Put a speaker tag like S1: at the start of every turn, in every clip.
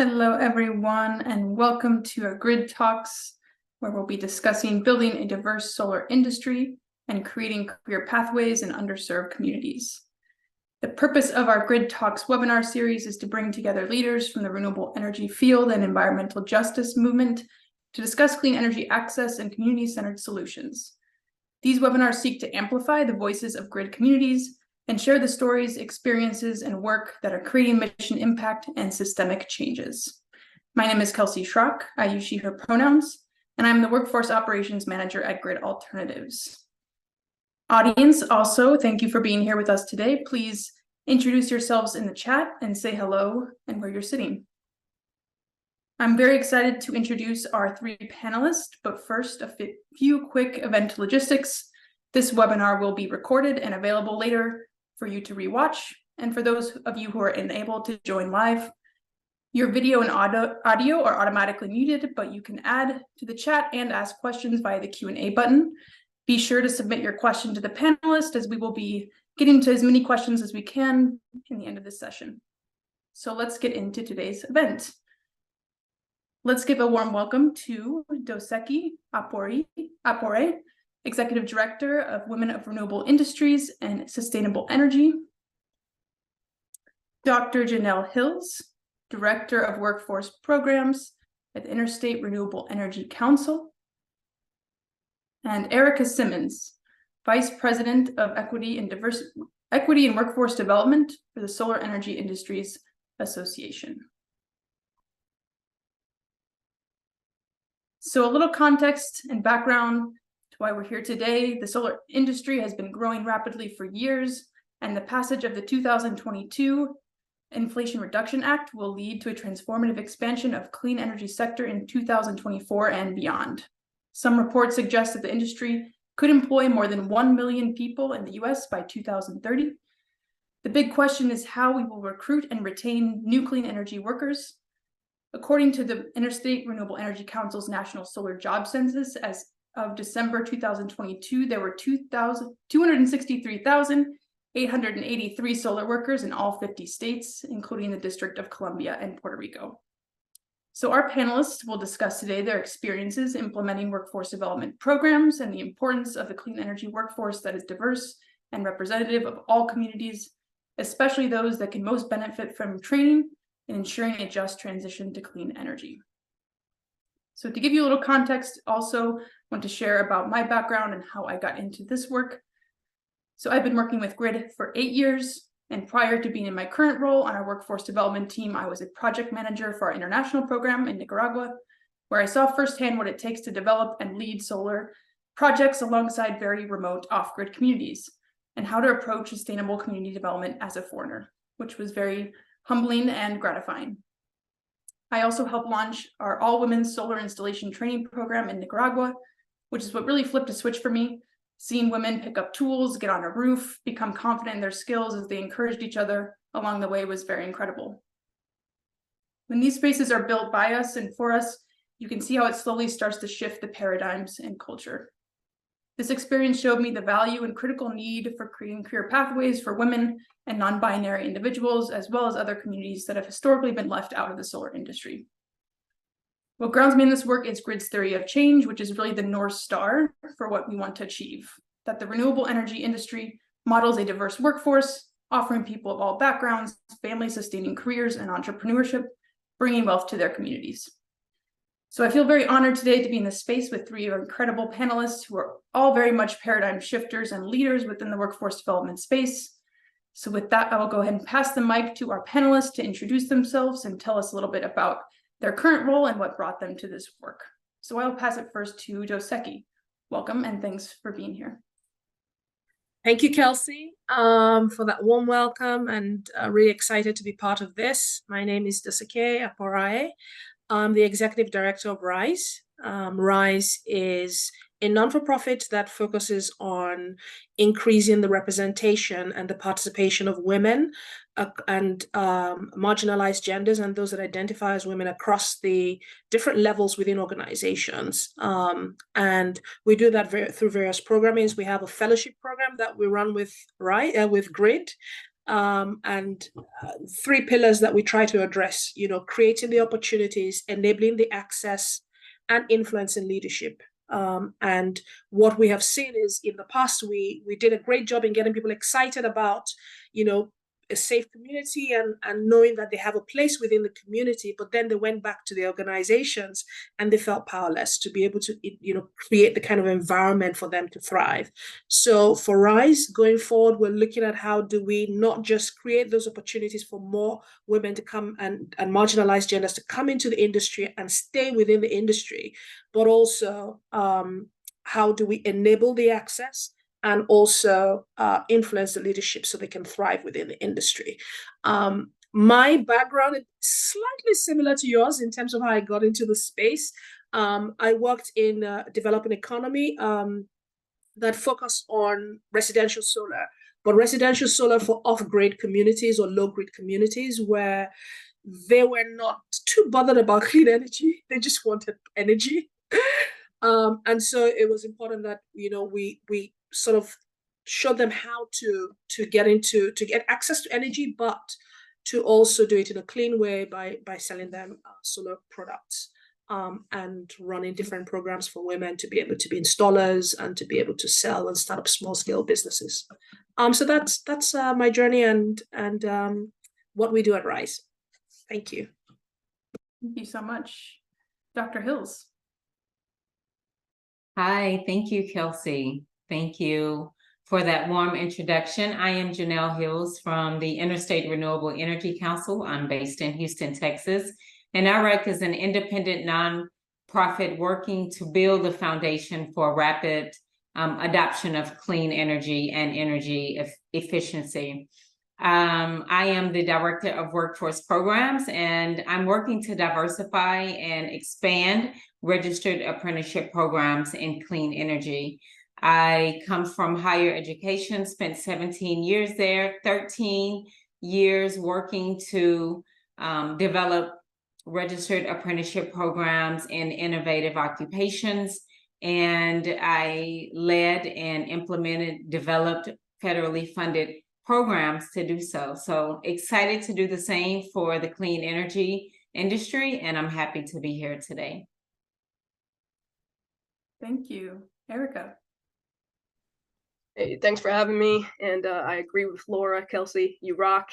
S1: Hello, everyone, and welcome to our Grid Talks, where we'll be discussing building a diverse solar industry and creating career pathways in underserved communities. The purpose of our Grid Talks webinar series is to bring together leaders from the renewable energy field and environmental justice movement to discuss clean energy access and community-centered solutions. These webinars seek to amplify the voices of grid communities and share the stories, experiences, and work that are creating mission impact and systemic changes. My name is Kelsey Schrock. I use she, her pronouns, and I'm the Workforce Operations Manager at Grid Alternatives. Audience, also, thank you for being here with us today. Please introduce yourselves in the chat and say hello and where you're sitting. I'm very excited to introduce our three panelists, but first, a few quick event logistics. This webinar will be recorded and available later for you to rewatch. And for those of you who are unable to join live, your video and audio are automatically muted, but you can add to the chat and ask questions via the Q&A button. Be sure to submit your question to the panelists, as we will be getting to as many questions as we can in the end of this session. So let's get into today's event. Let's give a warm welcome to Doseki Apore, Executive Director of Women of Renewable Industries and Sustainable Energy. Dr. Janelle Hills, Director of Workforce Programs at the Interstate Renewable Energy Council. And Erica Simmons, Vice President of Equity and Workforce Development for the Solar Energy Industries Association. So a little context and background to why we're here today. The solar industry has been growing rapidly for years, and the passage of the 2022 Inflation Reduction Act will lead to a transformative expansion of clean energy sector in 2024 and beyond. Some reports suggest that the industry could employ more than 1 million people in the US by 2030. The big question is how we will recruit and retain new clean energy workers. According to the Interstate Renewable Energy Council's National Solar Job Census, as of December 2022, there were 263,883 solar workers in all 50 states, including the District of Columbia and Puerto Rico. So our panelists will discuss today their experiences implementing workforce development programs and the importance of the clean energy workforce that is diverse and representative of all communities, especially those that can most benefit from training and ensuring a just transition to clean energy. So to give you a little context, also want to share about my background and how I got into this work. So I've been working with Grid for 8 years, and prior to being in my current role on our workforce development team, I was a project manager for our international program in Nicaragua, where I saw firsthand what it takes to develop and lead solar projects alongside very remote off-grid communities, and how to approach sustainable community development as a foreigner, which was very humbling and gratifying. I also helped launch our all-women's solar installation training program in Nicaragua, which is what really flipped a switch for me. Seeing women pick up tools, get on a roof, become confident in their skills as they encouraged each other along the way was very incredible. When these spaces are built by us and for us, you can see how it slowly starts to shift the paradigms and culture. This experience showed me the value and critical need for creating career pathways for women and non-binary individuals, as well as other communities that have historically been left out of the solar industry. What grounds me in this work is Grid's theory of change, which is really the North Star for what we want to achieve. That the renewable energy industry models a diverse workforce, offering people of all backgrounds, family-sustaining careers, and entrepreneurship, bringing wealth to their communities. So I feel very honored today to be in this space with three incredible panelists who are all very much paradigm shifters and leaders within the workforce development space. So with that, I will go ahead and pass the mic to our panelists to introduce themselves and tell us a little bit about their current role and what brought them to this work. So I will pass it first to Doseki. Welcome and thanks for being here.
S2: Thank you, Kelsey, for that warm welcome, and really excited to be part of this. My name is Doseki Apore. I'm the Executive Director of RISE. RISE is a non-for-profit that focuses on increasing the representation and the participation of women and marginalized genders and those that identify as women across the different levels within organizations. And we do that through various programmings. We have a fellowship program that we run with Grid, and 3 pillars that we try to address, creating the opportunities, enabling the access, and influencing leadership. And what we have seen is in the past, we did a great job in getting people excited about, a safe community and knowing that they have a place within the community, but then they went back to the organizations and they felt powerless to be able to, create the kind of environment for them to thrive. So for RISE, going forward, we're looking at how do we not just create those opportunities for more women to come and marginalized genders to come into the industry and stay within the industry, but also how do we enable the access and also influence the leadership so they can thrive within the industry. My background is slightly similar to yours in terms of how I got into the space. I worked in developing economy that focused on residential solar, but residential solar for off-grid communities or low-grid communities where they were not too bothered about clean energy. They just wanted energy. And so it was important that, we sort of show them how to get access to energy, but to also do it in a clean way by selling them solar products and running different programs for women to be able to be installers and to be able to sell and start up small scale businesses. So that's my journey and what we do at RISE. Thank you.
S1: Thank you so much. Dr. Hills.
S3: Hi, thank you, Kelsey. Thank you for that warm introduction. I am Janelle Hills from the Interstate Renewable Energy Council. I'm based in Houston, Texas, and IREC is an independent nonprofit working to build the foundation for rapid adoption of clean energy and energy efficiency. I am the Director of Workforce Programs, and I'm working to diversify and expand registered apprenticeship programs in clean energy. I come from higher education, spent 17 years there, 13 years working to develop registered apprenticeship programs in innovative occupations. And I led and developed federally funded programs to do so. So excited to do the same for the clean energy industry, and I'm happy to be here today.
S1: Thank you. Erica.
S4: Hey, thanks for having me. And I agree with Laura, Kelsey, you rock.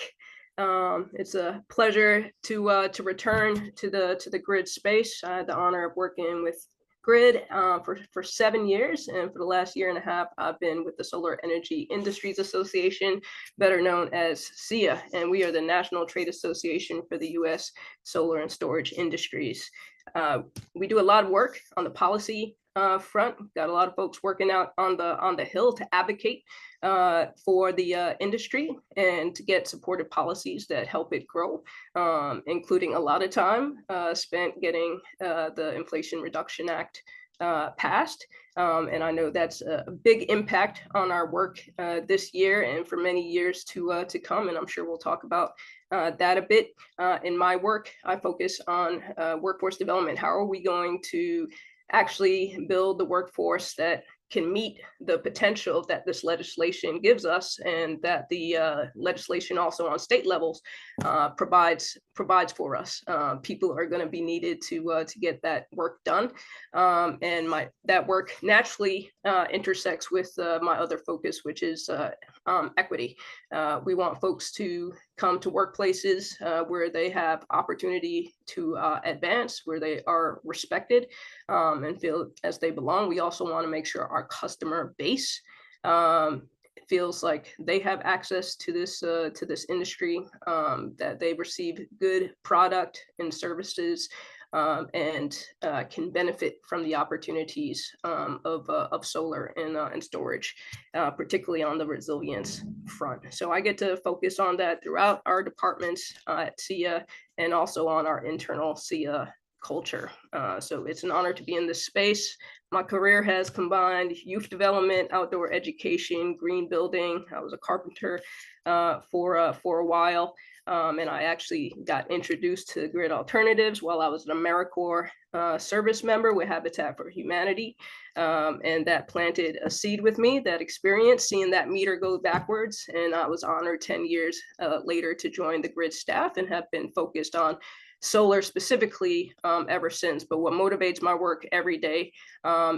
S4: It's a pleasure to return to the grid space. I had the honor of working with grid for 7 years, and for the last 1.5 years, I've been with the Solar Energy Industries Association, better known as SEIA, and we are the National Trade Association for the U.S. solar and storage industries. We do a lot of work on the policy front. We've got a lot of folks working out on the Hill to advocate for the industry and to get supportive policies that help it grow, including a lot of time spent getting the Inflation Reduction Act passed. And I know that's a big impact on our work this year and for many years to come. And I'm sure we'll talk about that a bit. In my work, I focus on workforce development. How are we going to actually build the workforce that can meet the potential that this legislation gives us, and that the legislation also on state levels provides for us. People are going to be needed to get that work done, and that work naturally intersects with my other focus, which is equity. We want folks to come to workplaces where they have opportunity to advance, where they are respected and feel as they belong. We also want to make sure our customer base feels like they have access to this industry, that they receive good product and services, and can benefit from the opportunities of solar and storage, particularly on the resilience front. So I get to focus on that throughout our departments at SEIA and also on our internal SEIA culture. So it's an honor to be in this space. My career has combined youth development, outdoor education, green building. I was a carpenter for a while. And I actually got introduced to grid alternatives while I was an AmeriCorps service member with Habitat for Humanity. And that planted a seed with me, that experience, seeing that meter go backwards. And I was honored 10 years later to join the grid staff and have been focused on solar specifically ever since. But what motivates my work every day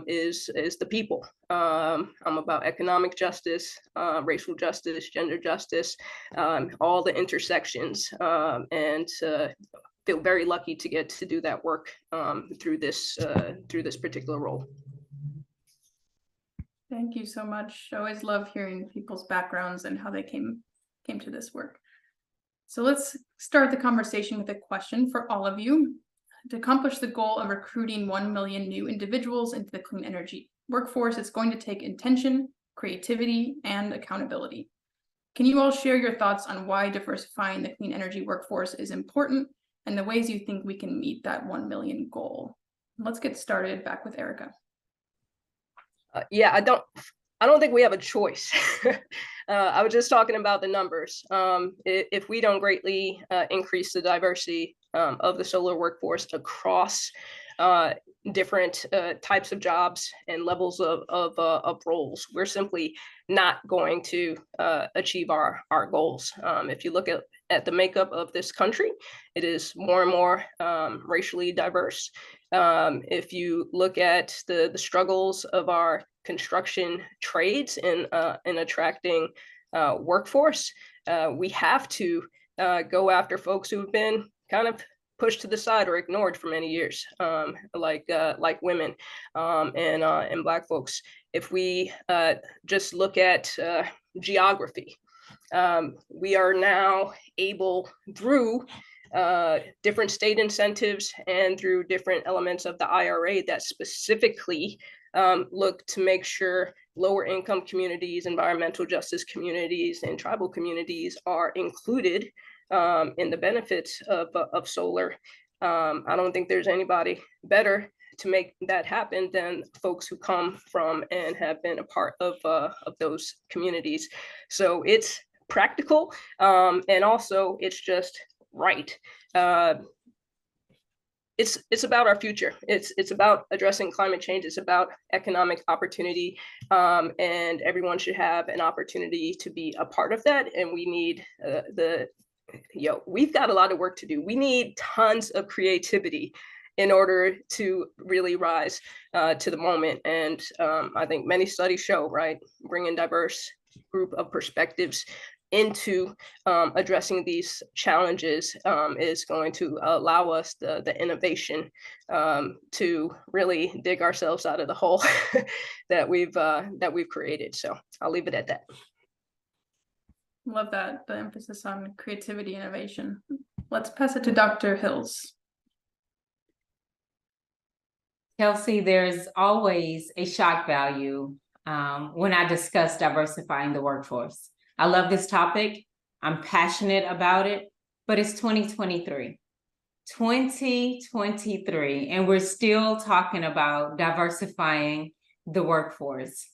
S4: is the people. I'm about economic justice, racial justice, gender justice, all the intersections, and feel very lucky to get to do that work through this particular role.
S1: Thank you so much. I always love hearing people's backgrounds and how they came to this work. So let's start the conversation with a question for all of you. To accomplish the goal of recruiting 1 million new individuals into the clean energy workforce, it's going to take intention, creativity, and accountability. Can you all share your thoughts on why diversifying the clean energy workforce is important and the ways you think we can meet that 1 million goal? Let's get started back with Erica.
S4: Yeah, I don't think we have a choice. I was just talking about the numbers. If we don't greatly increase the diversity of the solar workforce across different types of jobs and levels of roles, we're simply not going to achieve our goals. If you look at the makeup of this country, it is more and more racially diverse. If you look at the struggles of our construction trades in attracting workforce, we have to go after folks who've been kind of pushed to the side or ignored for many years, like women and Black folks. If we just look at geography, we are now able, through different state incentives and through different elements of the IRA that specifically look to make sure lower income communities, environmental justice communities, and tribal communities are included in the benefits of solar. I don't think there's anybody better to make that happen than folks who come from and have been a part of those communities. So it's practical, and also it's just right. It's about our future. It's about addressing climate change. It's about economic opportunity, and everyone should have an opportunity to be a part of that. And we need we've got a lot of work to do. We need tons of creativity in order to really rise to the moment. And I think many studies show, right, bringing diverse group of perspectives into addressing these challenges is going to allow us the innovation to really dig ourselves out of the hole that we've created. So I'll leave it at that.
S1: Love that, the emphasis on creativity, innovation. Let's pass it to Dr. Hills.
S3: Kelsey, there's always a shock value when I discuss diversifying the workforce. I love this topic. I'm passionate about it, but it's 2023. 2023, and we're still talking about diversifying the workforce.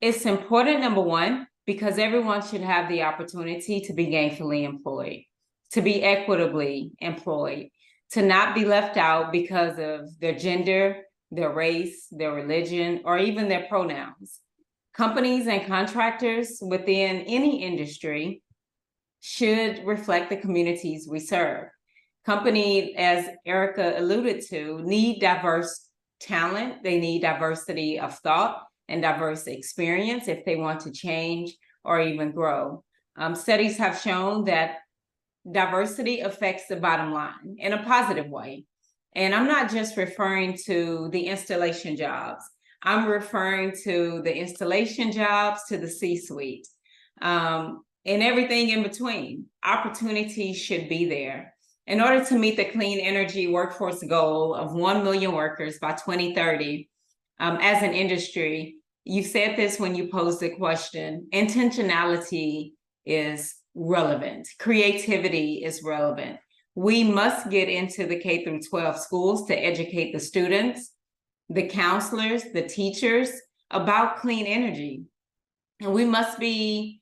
S3: It's important, number one, because everyone should have the opportunity to be gainfully employed, to be equitably employed, to not be left out because of their gender, their race, their religion, or even their pronouns. Companies and contractors within any industry should reflect the communities we serve. Companies, as Erica alluded to, need diverse talent. They need diversity of thought and diverse experience if they want to change or even grow. Studies have shown that diversity affects the bottom line in a positive way. And I'm not just referring to the installation jobs. I'm referring to the installation jobs, to the C-suite, and everything in between. Opportunities should be there. In order to meet the clean energy workforce goal of 1 million workers by 2030, as an industry, you said this when you posed the question, intentionality is relevant. Creativity is relevant. We must get into the K through 12 schools to educate the students, the counselors, the teachers about clean energy. And we must be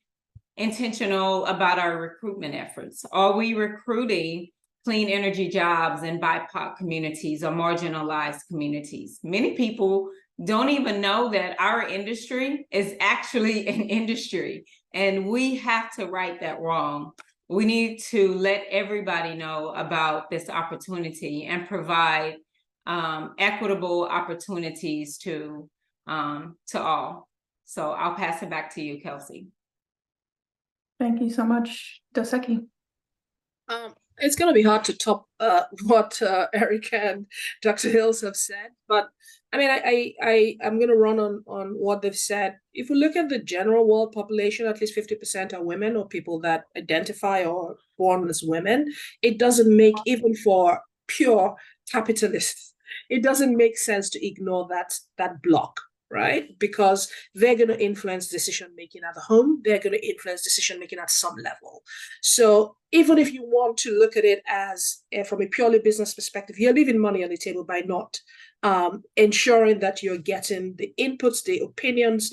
S3: intentional about our recruitment efforts? Are we recruiting clean energy jobs in BIPOC communities or marginalized communities? Many people don't even know that our industry is actually an industry, and we have to right that wrong. We need to let everybody know about this opportunity and provide equitable opportunities to all. So I'll pass it back to you, Kelsey.
S1: Thank you so much, Doseki.
S2: It's going to be hard to top what Erica and Dr. Hills have said, but I mean, I'm going to run on what they've said. If we look at the general world population, at least 50% are women or people that identify or born as women. It doesn't make, even for pure capitalists, it doesn't make sense to ignore that block, right? Because they're going to influence decision-making at the home. They're going to influence decision-making at some level. So even if you want to look at it as from a purely business perspective, you're leaving money on the table by not ensuring that you're getting the inputs, the opinions,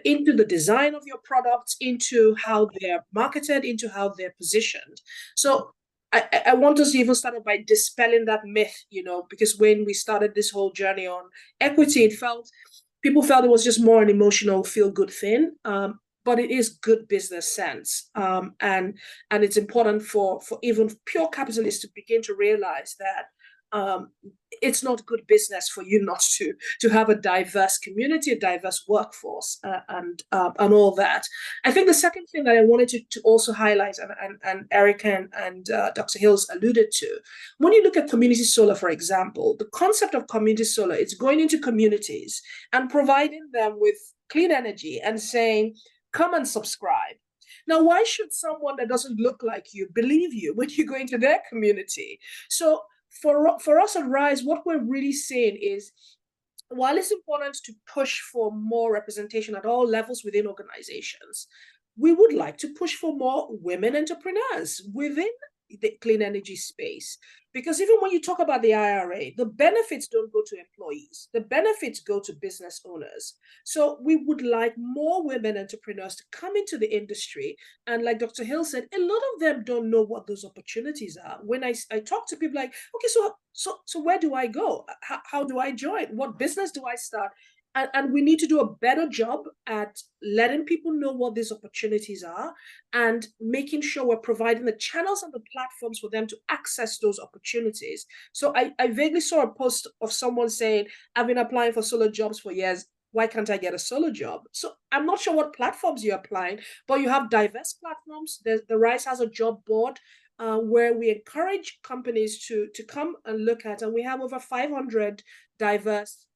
S2: into the design of your products, into how they're marketed, into how they're positioned. So I want us to even start by dispelling that myth, because when we started this whole journey on equity, people felt it was just more an emotional feel-good thing, but it is good business sense. And it's important for even pure capitalists to begin to realize that it's not good business for you not to have a diverse community, a diverse workforce, and all that. I think the second thing that I wanted to also highlight, and Erica and Dr. Hills alluded to, when you look at community solar, for example, the concept of community solar, it's going into communities and providing them with clean energy and saying, come and subscribe. Now, why should someone that doesn't look like you believe you when you go into their community? So for us at RISE, what we're really saying is, while it's important to push for more representation at all levels within organizations, we would like to push for more women entrepreneurs within the clean energy space. Because even when you talk about the IRA, the benefits don't go to employees. The benefits go to business owners. So we would like more women entrepreneurs to come into the industry. And like Dr. Hill said, a lot of them don't know what those opportunities are. When I talk to people like, okay, so where do I go? How do I join? What business do I start? And we need to do a better job at letting people know what these opportunities are and making sure we're providing the channels and the platforms for them to access those opportunities. So I vaguely saw a post of someone saying, I've been applying for solar jobs for years. Why can't I get a solar job? So I'm not sure what platforms you're applying, but you have diverse platforms. The RISE has a job board where we encourage companies to come and look at, and we have over 500 diverse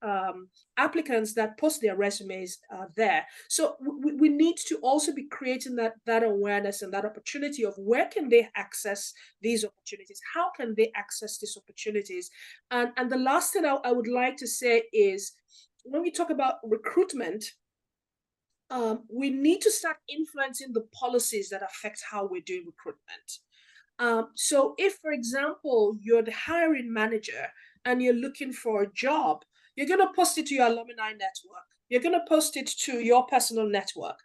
S2: applicants that post their resumes there. So we need to also be creating that awareness and that opportunity of where can they access these opportunities? How can they access these opportunities? And the last thing I would like to say is, when we talk about recruitment, we need to start influencing the policies that affect how we're doing recruitment. So if, for example, you're the hiring manager and you're looking for a job, you're going to post it to your alumni network. You're going to post it to your personal network.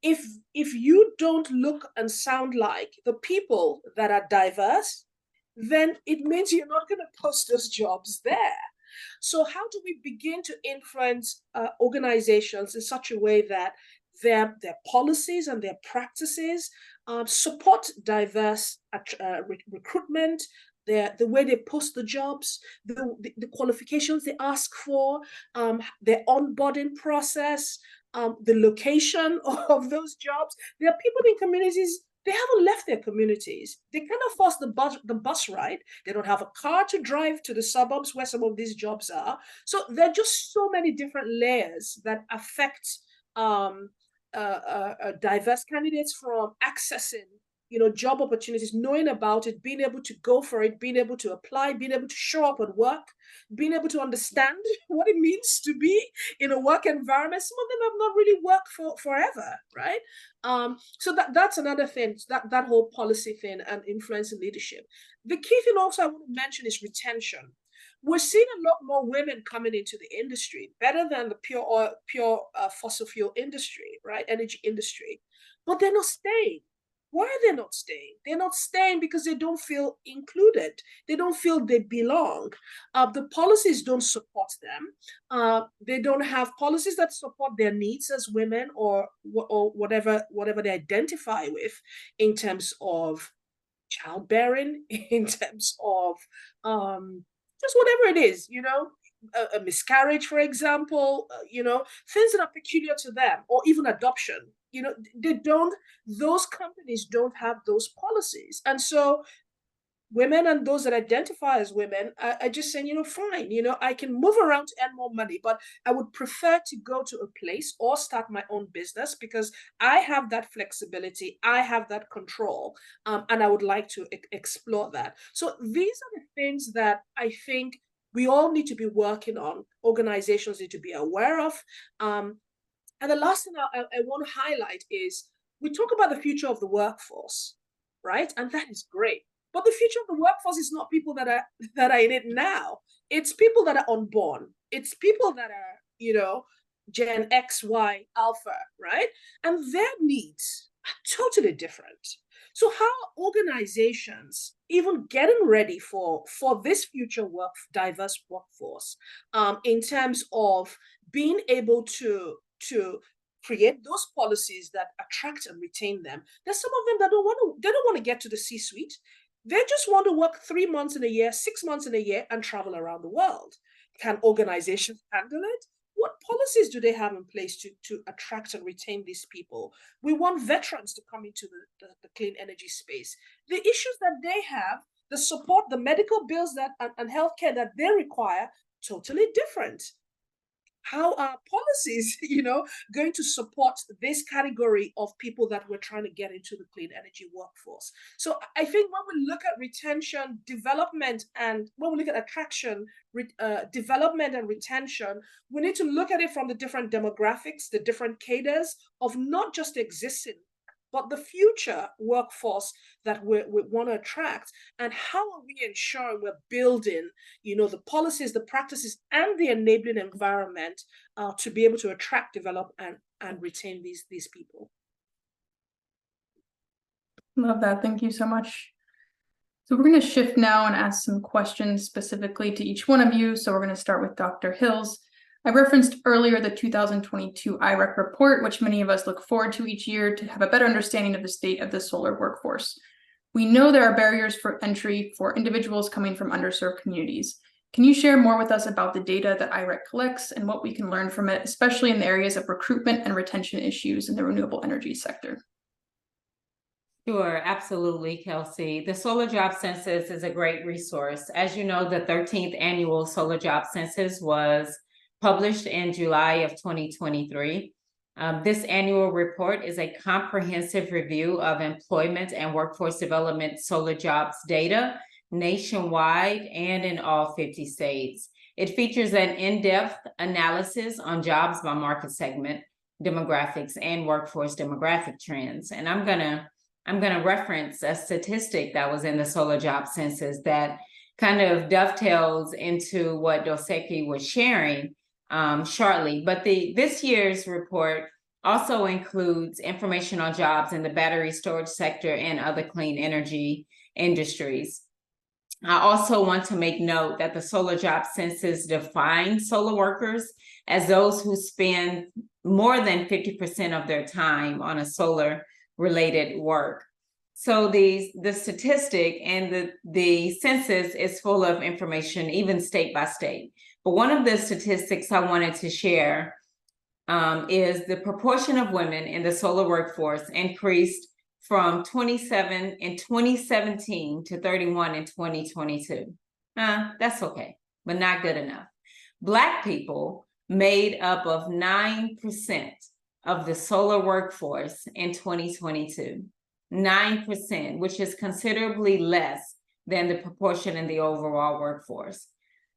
S2: If you don't look and sound like the people that are diverse, then it means you're not going to post those jobs there. So how do we begin to influence organizations in such a way that their policies and their practices support diverse recruitment, the way they post the jobs, the qualifications they ask for, their onboarding process, the location of those jobs? There are people in communities, they haven't left their communities. They cannot force the bus ride. They don't have a car to drive to the suburbs where some of these jobs are. So there are just so many different layers that affect diverse candidates from accessing job opportunities, knowing about it, being able to go for it, being able to apply, being able to show up at work, being able to understand what it means to be in a work environment. Some of them have not really worked for forever, right? So that's another thing, that whole policy thing and influencing leadership. The key thing also I want to mention is retention. We're seeing a lot more women coming into the industry, better than the pure fossil fuel industry, right? Energy industry. but they're not staying. Why are they not staying? They're not staying because they don't feel included. They don't feel they belong. The policies don't support them. They don't have policies that support their needs as women or whatever they identify with in terms of childbearing, in terms of just whatever it is, a miscarriage, for example, things that are peculiar to them, or even adoption. Those companies don't have those policies. And so women and those that identify as women are just saying, fine, I can move around to earn more money, but I would prefer to go to a place or start my own business because I have that flexibility, I have that control, and I would like to explore that. So these are the things that I think we all need to be working on, organizations need to be aware of. And the last thing I want to highlight is we talk about the future of the workforce, right? And that is great. But the future of the workforce is not people that are in it now. It's people that are unborn. It's people that are, Gen X, Y, Alpha, right? And their needs are totally different. So how are organizations even getting ready for this future diverse workforce in terms of being able to create those policies that attract and retain them? There's some of them that they don't want to get to the C-suite. They just want to work 3 months in a year, 6 months in a year, and travel around the world. Can organizations handle it? What policies do they have in place to attract and retain these people? We want veterans to come into the clean energy space. The issues that they have, the support, the medical bills and healthcare that they require, totally different. How are policies, going to support this category of people that we're trying to get into the clean energy workforce? So I think when we look at retention, development, and when we look at attraction, development and retention, we need to look at it from the different demographics, the different cadres of not just existing, but the future workforce that we want to attract, and how are we ensuring we're building, the policies, the practices, and the enabling environment to be able to attract, develop, and retain these people.
S1: Love that. Thank you so much. So we're going to shift now and ask some questions specifically to each one of you. So we're going to start with Dr. Hills. I referenced earlier the 2022 IREC report, which many of us look forward to each year to have a better understanding of the state of the solar workforce. We know there are barriers for entry for individuals coming from underserved communities. Can you share more with us about the data that IREC collects and what we can learn from it, especially in the areas of recruitment and retention issues in the renewable energy sector?
S3: Sure, absolutely, Kelsey. The Solar Job Census is a great resource. As you know, the 13th annual Solar Job Census was published in July of 2023. This annual report is a comprehensive review of employment and workforce development solar jobs data nationwide and in all 50 states. It features an in-depth analysis on jobs by market segment, demographics, and workforce demographic trends. And I'm gonna reference a statistic that was in the Solar Job Census that kind of dovetails into what Doseki was sharing shortly. But this year's report also includes information on jobs in the battery storage sector and other clean energy industries. I also want to make note that the Solar Job Census defines solar workers as those who spend more than 50% of their time on a solar-related work. So the statistic and the census is full of information, even state by state. But one of the statistics I wanted to share is the proportion of women in the solar workforce increased from 27 in 2017 to 31 in 2022. That's okay, but not good enough. Black people made up of 9% of the solar workforce in 2022. 9%, which is considerably less than the proportion in the overall workforce.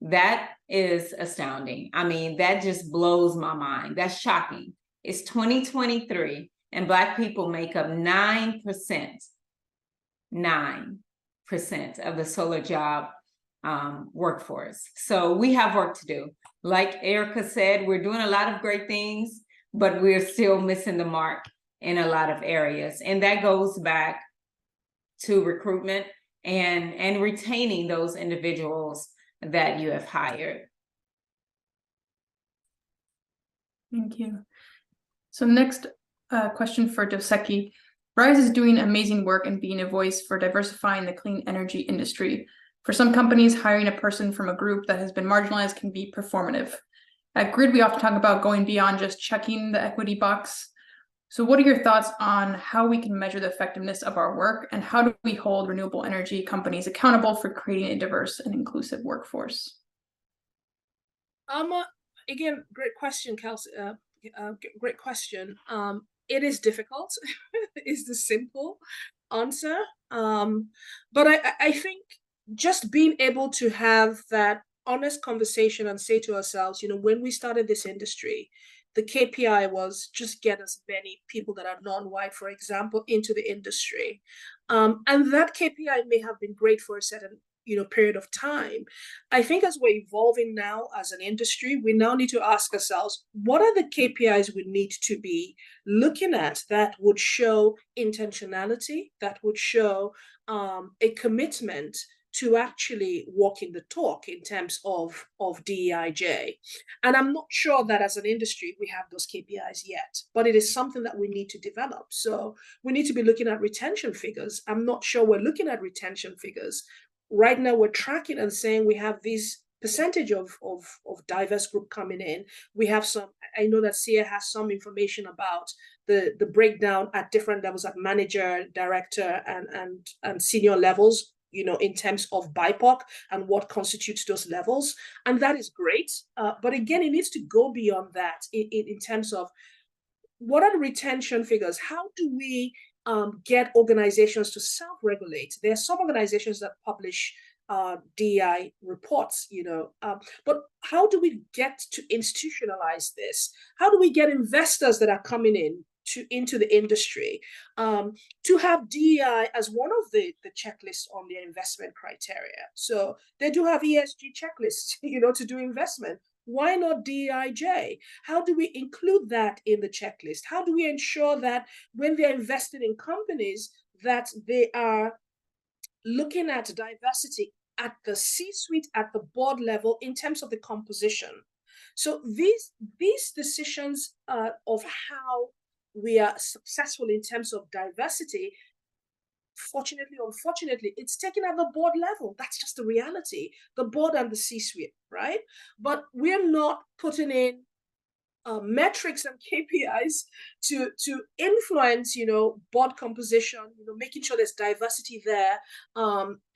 S3: That is astounding. I mean, that just blows my mind. That's shocking. It's 2023 and Black people make up 9% of the solar job workforce. So we have work to do. Like Erica said, we're doing a lot of great things, but we're still missing the mark in a lot of areas. And that goes back to recruitment and retaining those individuals that you have hired.
S1: Thank you. So next question for Doseki. RISE is doing amazing work and being a voice for diversifying the clean energy industry. For some companies, hiring a person from a group that has been marginalized can be performative. At GRID, we often talk about going beyond just checking the equity box. So what are your thoughts on how we can measure the effectiveness of our work, and how do we hold renewable energy companies accountable for creating a diverse and inclusive workforce?
S2: Again, great question, Kelsey. Great question. It is difficult, is the simple answer. But I think just being able to have that honest conversation and say to ourselves, when we started this industry, the KPI was just get as many people that are non-white, for example, into the industry. And that KPI may have been great for a certain period of time. I think as we're evolving now as an industry, we now need to ask ourselves, what are the KPIs we need to be looking at that would show intentionality, that would show a commitment to actually walking the talk in terms of DEIJ. And I'm not sure that as an industry, we have those KPIs yet, but it is something that we need to develop. So we need to be looking at retention figures. I'm not sure we're looking at retention figures. Right now, we're tracking and saying we have this percentage of diverse group coming in. We have some, I know that SIA has some information about the breakdown at different levels, at manager, director, and senior levels, in terms of BIPOC and what constitutes those levels. And that is great. But again, it needs to go beyond that in terms of what are the retention figures? How do we get organizations to self-regulate? There are some organizations that publish DEI reports, but how do we get to institutionalize this? How do we get investors that are coming into the industry to have DEI as one of the checklists on their investment criteria? So they do have ESG checklists, to do investment. Why not DEIJ? How do we include that in the checklist? How do we ensure that when they're invested in companies, that they are looking at diversity at the C-suite, at the board level, in terms of the composition? So these decisions of how we are successful in terms of diversity, fortunately, unfortunately, it's taken at the board level. That's just the reality, the board and the C-suite, right? But we're not putting in metrics and KPIs to influence, board composition, making sure there's diversity there,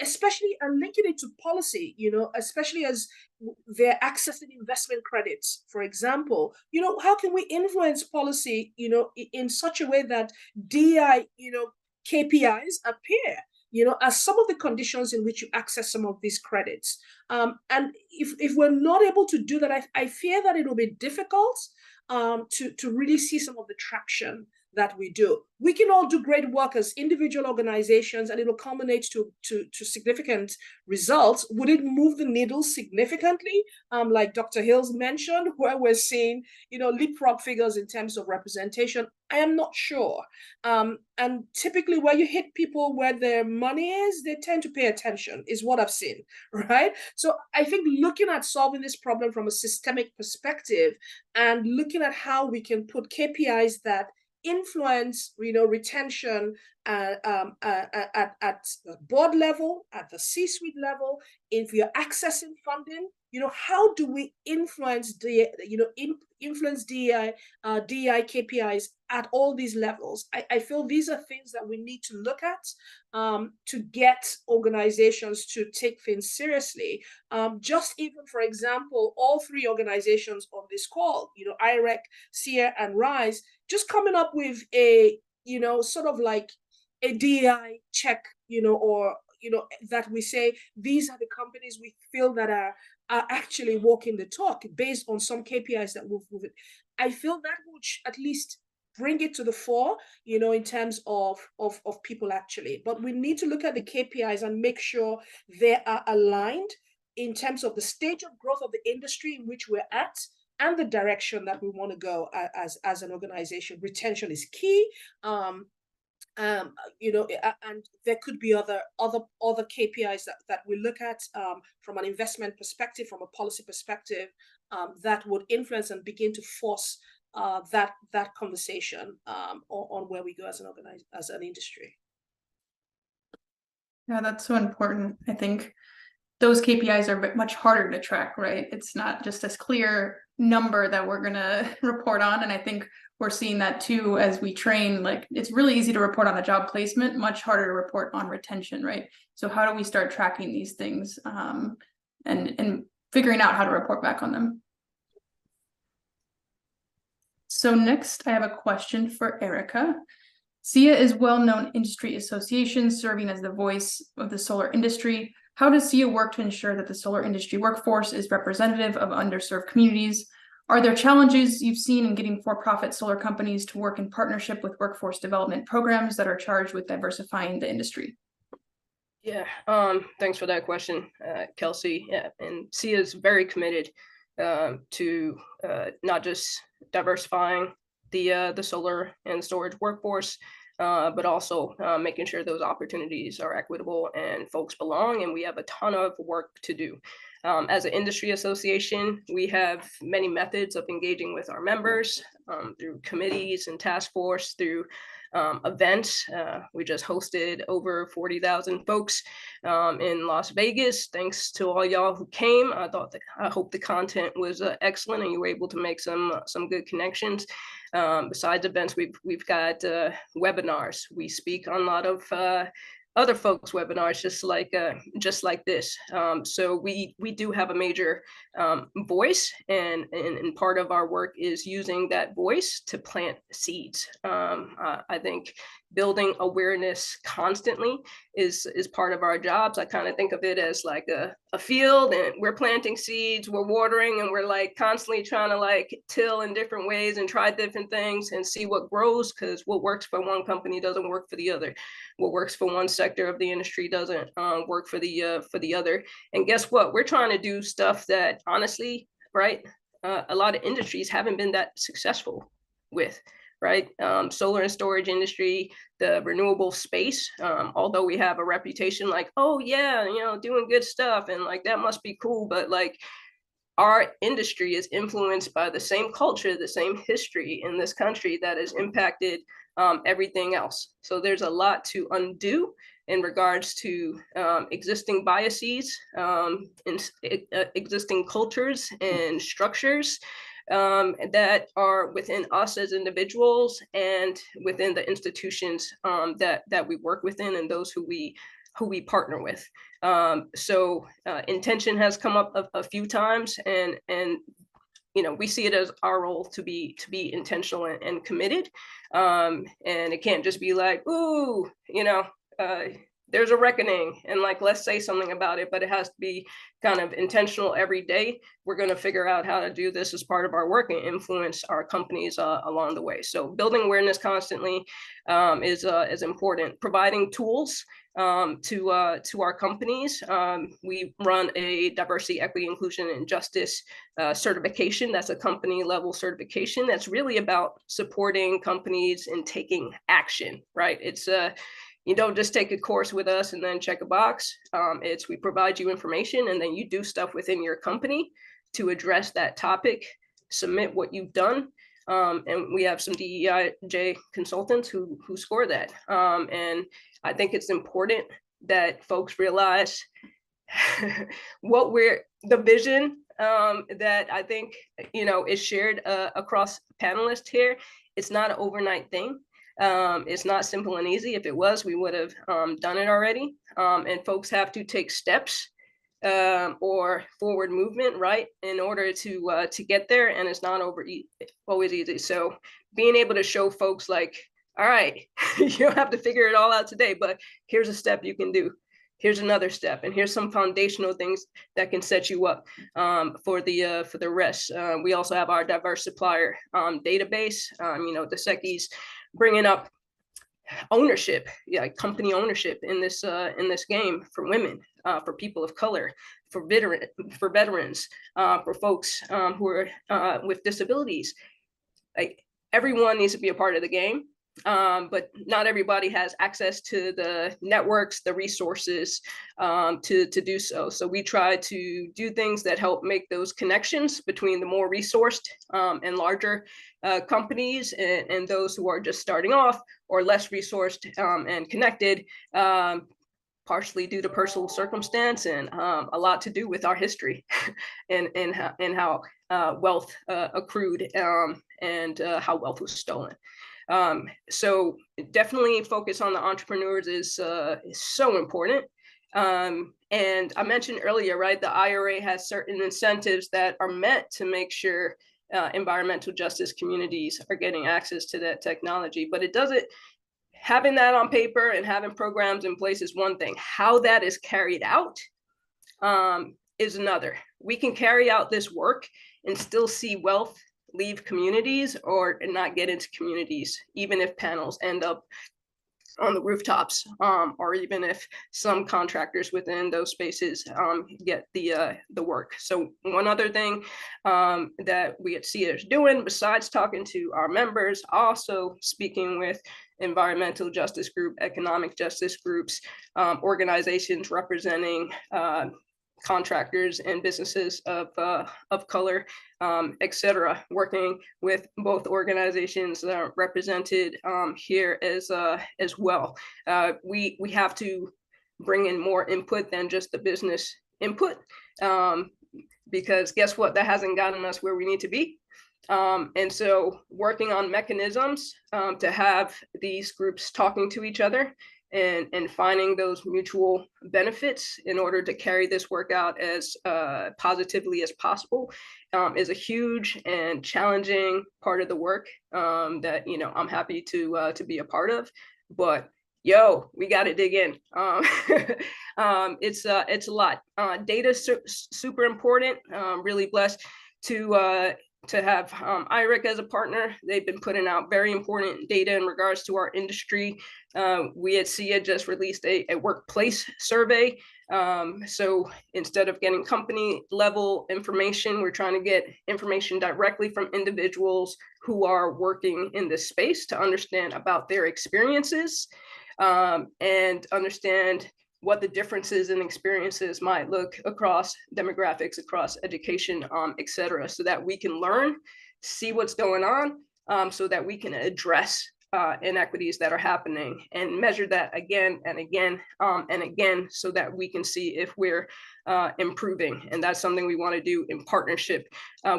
S2: especially and linking it to policy, especially as they're accessing investment credits, for example. How can we influence policy, in such a way that DI, KPIs appear, as some of the conditions in which you access some of these credits. And if we're not able to do that, I fear that it will be difficult to really see some of the traction that we do. We can all do great work as individual organizations, and it will culminate to significant results. Would it move the needle significantly, like Dr. Hills mentioned, where we're seeing, leapfrog figures in terms of representation? I am not sure. And typically where you hit people where their money is, they tend to pay attention, is what I've seen, right? So I think looking at solving this problem from a systemic perspective and looking at how we can put KPIs that influence, retention at the board level, at the C-suite level. If you're accessing funding, how do we influence influence DEI KPIs at all these levels? I feel these are things that we need to look at to get organizations to take things seriously. Just even, for example, all three organizations on this call, IREC, SIA, and RISE, just coming up with a, sort of like a DEI check, or, that we say, these are the companies we feel that are actually walking the talk based on some KPIs that we've moved. I feel that would at least bring it to the fore, in terms of people actually. But we need to look at the KPIs and make sure they are aligned in terms of the stage of growth of the industry in which we're at, and the direction that we want to go as an organization. Retention is key. You know, and there could be other KPIs that we look at from an investment perspective, from a policy perspective, that would influence and begin to force that conversation on where we go as an industry.
S1: Yeah, that's so important. I think those KPIs are much harder to track, right? It's not just this clear number that we're going to report on. And I think we're seeing that too as we train. Like, it's really easy to report on a job placement, much harder to report on retention, right? So how do we start tracking these things and figuring out how to report back on them? So next, I have a question for Erica. SEIA is a well-known industry association serving as the voice of the solar industry. How does SEIA work to ensure that the solar industry workforce is representative of underserved communities? Are there challenges you've seen in getting for-profit solar companies to work in partnership with workforce development programs that are charged with diversifying the industry?
S4: Yeah, thanks for that question, Kelsey. Yeah, and SEIA is very committed to not just diversifying the solar and storage workforce, but also making sure those opportunities are equitable and folks belong. And we have a ton of work to do. As an industry association, we have many methods of engaging with our members through committees and task force, through events. We just hosted over 40,000 folks in Las Vegas. Thanks to all y'all who came. I hope the content was excellent and you were able to make some good connections. Besides events, we've got webinars. We speak on a lot of other folks' webinars, just like this. So we do have a major voice, and part of our work is using that voice to plant seeds. I think building awareness constantly is part of our jobs. I kind of think of it as like a field, and we're planting seeds, we're watering, and we're like constantly trying to like till in different ways and try different things and see what grows, because what works for one company doesn't work for the other. What works for one sector of the industry doesn't work for the other. And guess what? We're trying to do stuff that honestly, right, a lot of industries haven't been that successful with. Right, solar and storage industry, the renewable space. Although we have a reputation like, oh yeah, you know, doing good stuff, and like that must be cool, but like our industry is influenced by the same culture, the same history in this country that has impacted everything else. So there's a lot to undo in regards to existing biases, existing cultures and structures that are within us as individuals and within the institutions that we work within and those who we partner with. So intention has come up a few times, and you know, we see it as our role to be intentional and committed. And it can't just be like, ooh, you know, there's a reckoning and like, let's say something about it, but it has to be kind of intentional every day. We're going to figure out how to do this as part of our work and influence our companies along the way. So building awareness constantly is important. Providing tools to our companies. We run a diversity, equity, inclusion, and justice certification. That's a company level certification that's really about supporting companies in taking action, right? It's you don't just take a course with us and then check a box. It's we provide you information and then you do stuff within your company to address that topic, submit what you've done. And we have some DEIJ consultants who score that. And I think it's important that folks realize what the vision that I think, you know, is shared across panelists here. It's not an overnight thing. It's not simple and easy. If it was, we would have done it already. And folks have to take steps or forward movement, right, in order to get there. And it's not always easy. So being able to show folks like, all right, you don't have to figure it all out today, but here's a step you can do. Here's another step, and here's some foundational things that can set you up for the rest. We also have our diverse supplier database. You know, the SECI's bringing up ownership, company ownership in this game for women, for people of color, for veterans, for folks who are with disabilities. Like, everyone needs to be a part of the game, but not everybody has access to the networks, the resources to do so. So we try to do things that help make those connections between the more resourced and larger companies and those who are just starting off or less resourced and connected, partially due to personal circumstance and a lot to do with our history and how wealth accrued and how wealth was stolen. So definitely focus on the entrepreneurs is so important. And I mentioned earlier, right, the IRA has certain incentives that are meant to make sure environmental justice communities are getting access to that technology, but it doesn't. Having that on paper and having programs in place is one thing. How that is carried out is another. We can carry out this work and still see wealth leave communities or not get into communities, even if panels end up on the rooftops, or even if some contractors within those spaces get the work. So one other thing that we at SEIA is doing, besides talking to our members, also speaking with environmental justice group, economic justice groups, organizations representing contractors and businesses of color, etc., working with both organizations that are represented here as well. We have to bring in more input than just the business input, because guess what? That hasn't gotten us where we need to be. And so working on mechanisms to have these groups talking to each other and finding those mutual benefits in order to carry this work out as positively as possible is a huge and challenging part of the work that, you know, I'm happy to be a part of. But we got to dig in. It's a lot. Data super important. Really blessed to have IREC as a partner. They've been putting out very important data in regards to our industry. We at SEIA just released a workplace survey. So instead of getting company level information, we're trying to get information directly from individuals who are working in this space to understand about their experiences and understand what the differences in experiences might look across demographics, across education, et cetera, so that we can learn, see what's going on, so that we can address inequities that are happening and measure that again and again and again, so that we can see if we're improving. And that's something we want to do in partnership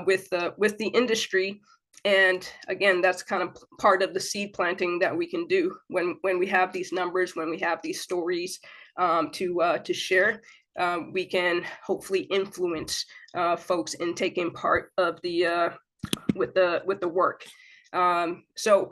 S4: with the industry. And again, that's kind of part of the seed planting that we can do when we have these numbers, when we have these stories to share. We can hopefully influence folks in taking part of the with the work. So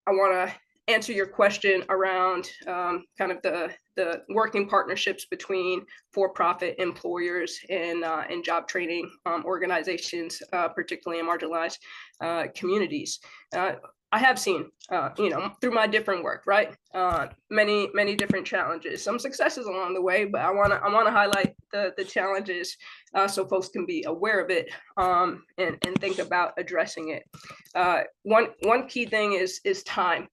S4: I want to answer your question around kind of the working partnerships between for-profit employers and job training organizations, particularly in marginalized communities. I have seen, you know, through my different work, right? Many different challenges, some successes along the way, but I want to highlight the challenges so folks can be aware of it and think about addressing it. One key thing is time.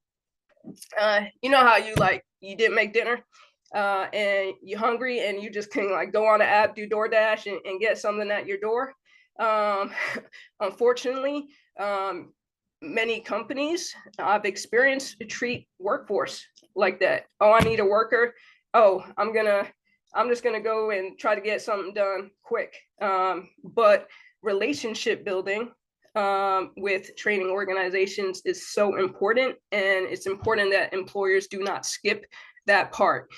S4: You know how you didn't make dinner and you're hungry and you just can like go on an app, do DoorDash and get something at your door. Unfortunately, many companies I've experienced treat workforce like that. Oh, I need a worker. Oh, I'm just gonna go and try to get something done quick. But relationship building with training organizations is so important, and it's important that employers do not skip that part.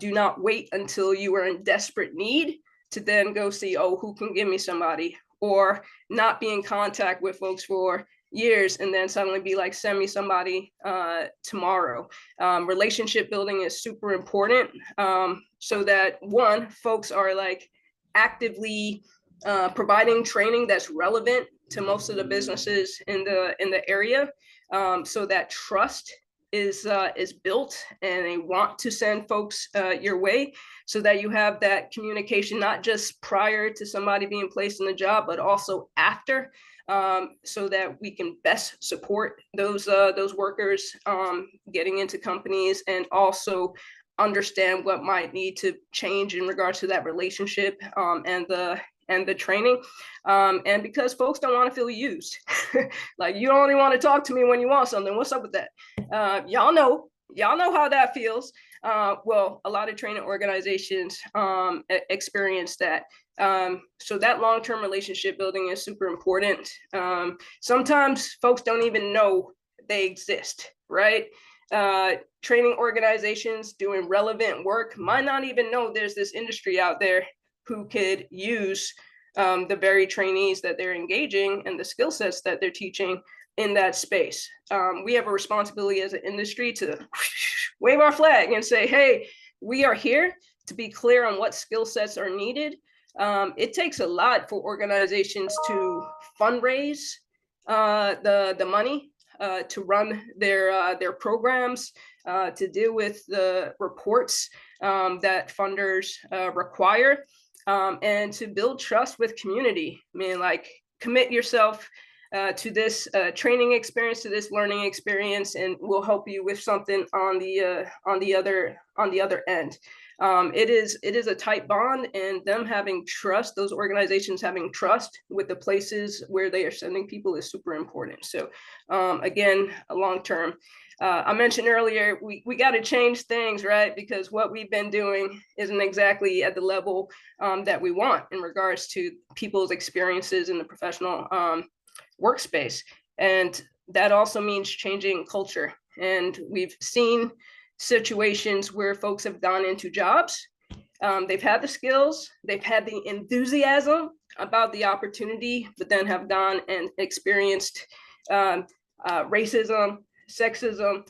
S4: Do not wait until you are in desperate need to then go see, oh, who can give me somebody, or not be in contact with folks for years and then suddenly be like, send me somebody tomorrow. Relationship building is super important, so that one, folks are like actively providing training that's relevant to most of the businesses in the area, so that trust is built, and they want to send folks your way, so that you have that communication, not just prior to somebody being placed in the job, but also after, so that we can best support those workers getting into companies, and also understand what might need to change in regards to that relationship and the training, and because folks don't want to feel used. Like, you only want to talk to me when you want something. What's up with that? Y'all know how that feels. Well, a lot of training organizations experience that. So that long-term relationship building is super important. Sometimes folks don't even know they exist, right? Training organizations doing relevant work might not even know there's this industry out there who could use the very trainees that they're engaging and the skill sets that they're teaching in that space. We have a responsibility as an industry to wave our flag and say, hey, we are here to be clear on what skill sets are needed. It takes a lot for organizations to fundraise the money to run their programs, to deal with the reports that funders require, and to build trust with community. I mean, like, commit yourself to this training experience, to this learning experience, and we'll help you with something on the other end. It is a tight bond, and them having trust, those organizations having trust with the places where they are sending people, is super important. So again, a long term. I mentioned earlier, we got to change things, right? Because what we've been doing isn't exactly at the level that we want in regards to people's experiences in the professional workspace. And that also means changing culture. And we've seen situations where folks have gone into jobs, they've had the skills, they've had the enthusiasm about the opportunity, but then have gone and experienced racism, sexism,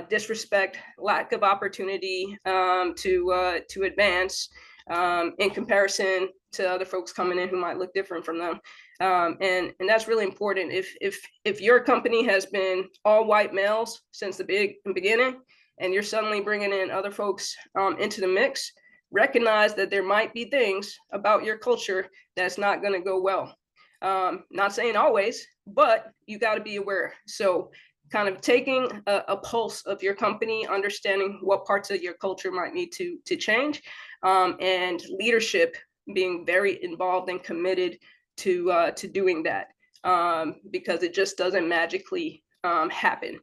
S4: disrespect, lack of opportunity to advance in comparison to other folks coming in who might look different from them. And that's really important. If your company has been all white males since the beginning, and you're suddenly bringing in other folks into the mix, recognize that there might be things about your culture that's not going to go well. Not saying always, but you got to be aware. So kind of taking a pulse of your company, understanding what parts of your culture might need to change, and leadership being very involved and committed to doing that, because it just doesn't magically happen.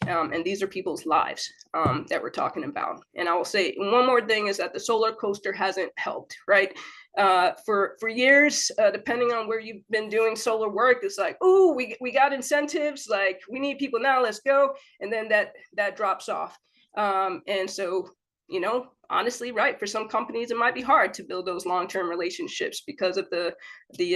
S4: And these are people's lives that we're talking about. And I will say one more thing is that the solar coaster hasn't helped, right? For years, depending on where you've been doing solar work, it's like, oh, we got incentives, like, we need people now, let's go. And then that drops off. And so, you know, honestly, right, for some companies, it might be hard to build those long-term relationships because of the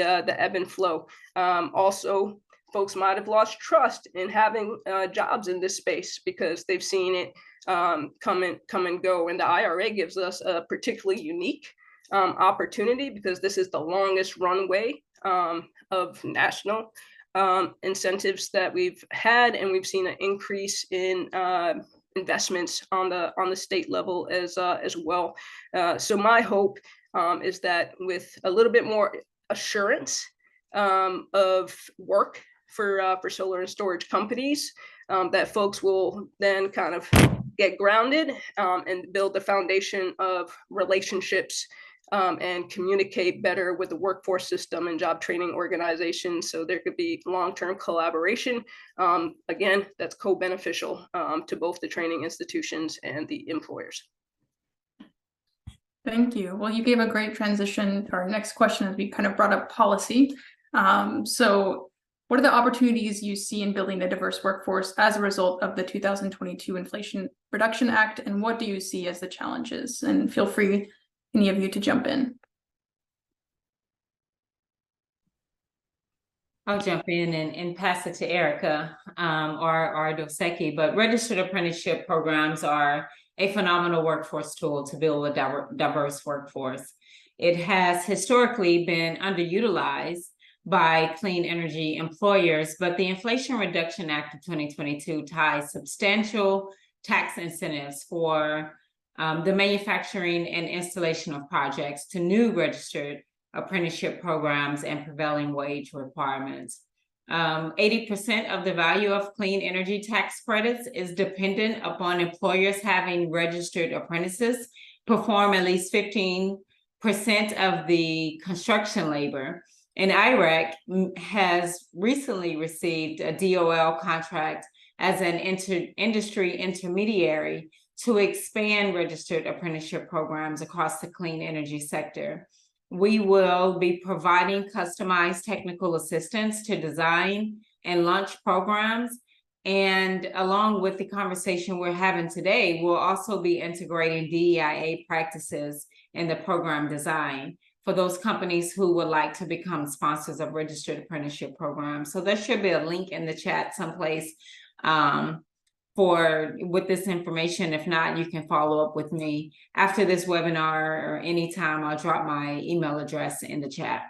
S4: ebb and flow. Also, folks might have lost trust in having jobs in this space because they've seen it come and go. And the IRA gives us a particularly unique opportunity, because this is the longest runway of national incentives that we've had, and we've seen an increase in investments on the state level as well. So my hope is that with a little bit more assurance of work for solar and storage companies, that folks will then kind of get grounded and build the foundation of relationships and communicate better with the workforce system and job training organizations, so there could be long-term collaboration. Again, that's co-beneficial to both the training institutions and the employers.
S1: Thank you. Well, you gave a great transition to our next question as we kind of brought up policy. So what are the opportunities you see in building a diverse workforce as a result of the 2022 Inflation Reduction Act, and what do you see as the challenges? And feel free, any of you, to jump in.
S3: I'll jump in and pass it to Erica or Doseki, but registered apprenticeship programs are a phenomenal workforce tool to build a diverse workforce. It has historically been underutilized by clean energy employers, but the Inflation Reduction Act of 2022 ties substantial tax incentives for the manufacturing and installation of projects to new registered apprenticeship programs and prevailing wage requirements. 80% of the value of clean energy tax credits is dependent upon employers having registered apprentices perform at least 15% of the construction labor. And IREC has recently received a DOL contract as an industry intermediary to expand registered apprenticeship programs across the clean energy sector. We will be providing customized technical assistance to design and launch programs. And along with the conversation we're having today, we'll also be integrating DEIA practices in the program design for those companies who would like to become sponsors of registered apprenticeship programs. So there should be a link in the chat someplace with this information. If not, you can follow up with me after this webinar or anytime. I'll drop my email address in the chat.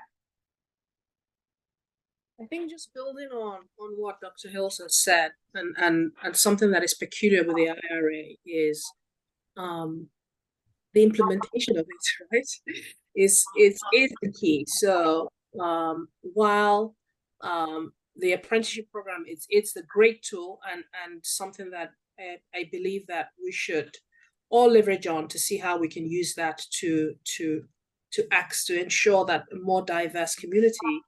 S2: I think just building on what Dr. Hilson said, and something that is peculiar with the IRA is the implementation of it, right? Is the key. So while the apprenticeship program, it's the great tool and something that I believe that we should all leverage on to see how we can use that to ensure that a more diverse community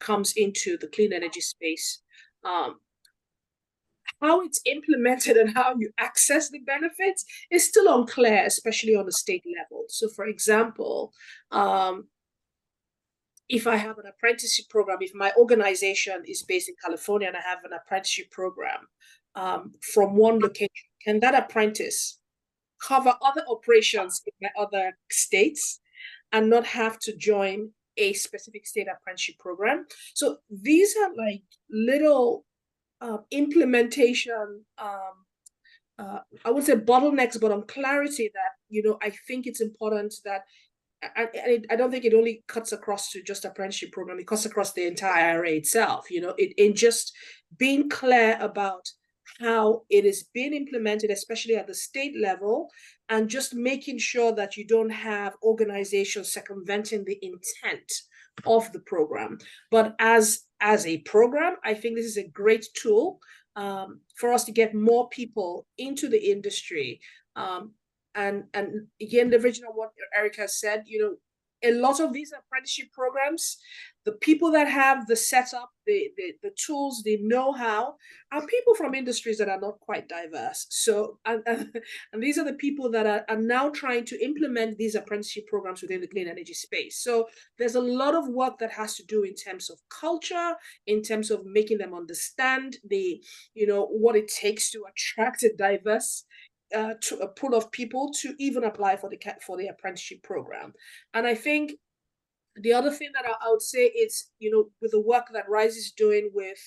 S2: comes into the clean energy space. How it's implemented and how you access the benefits is still unclear, especially on the state level. So, for example, if I have an apprenticeship program, if my organization is based in California and I have an apprenticeship program from one location, can that apprentice cover other operations in my other states and not have to join a specific state apprenticeship program? So these are like little implementation, I would say bottlenecks, but on clarity that, I think it's important that, I don't think it only cuts across to just apprenticeship program, it cuts across the entire IRA itself, in just being clear about how it is being implemented, especially at the state level, and just making sure that you don't have organizations circumventing the intent of the program. But as a program, I think this is a great tool for us to get more people into the industry. And again, leveraging on what Erica said, a lot of these apprenticeship programs, the people that have the setup, the tools, the know-how, are people from industries that are not quite diverse. So, and these are the people that are now trying to implement these apprenticeship programs within the clean energy space. So there's a lot of work that has to do in terms of culture, in terms of making them understand what it takes to attract a diverse to a pool of people to even apply for the apprenticeship program. And I think the other thing that I would say is, with the work that RISE is doing with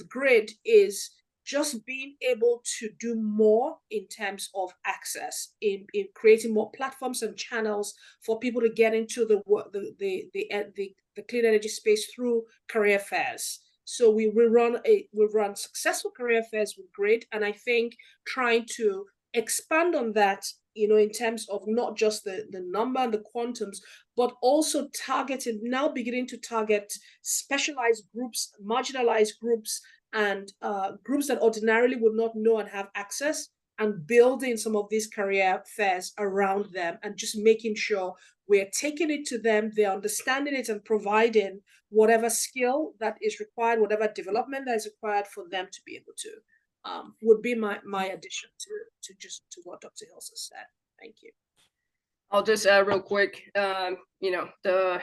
S2: GRID, is just being able to do more in terms of access, in creating more platforms and channels for people to get into the clean energy space through career fairs. So we run successful career fairs with GRID, and I think trying to expand on that, in terms of not just the number and the quantums, but also beginning to target specialized groups, marginalized groups, and groups that ordinarily would not know and have access, and building some of these career fairs around them, and just making sure we're taking it to them, they're understanding it, and providing whatever skill that is required, whatever development that is required for them to be able to, would be my addition to what Dr. Hilson said. Thank you.
S4: I'll just add real quick, the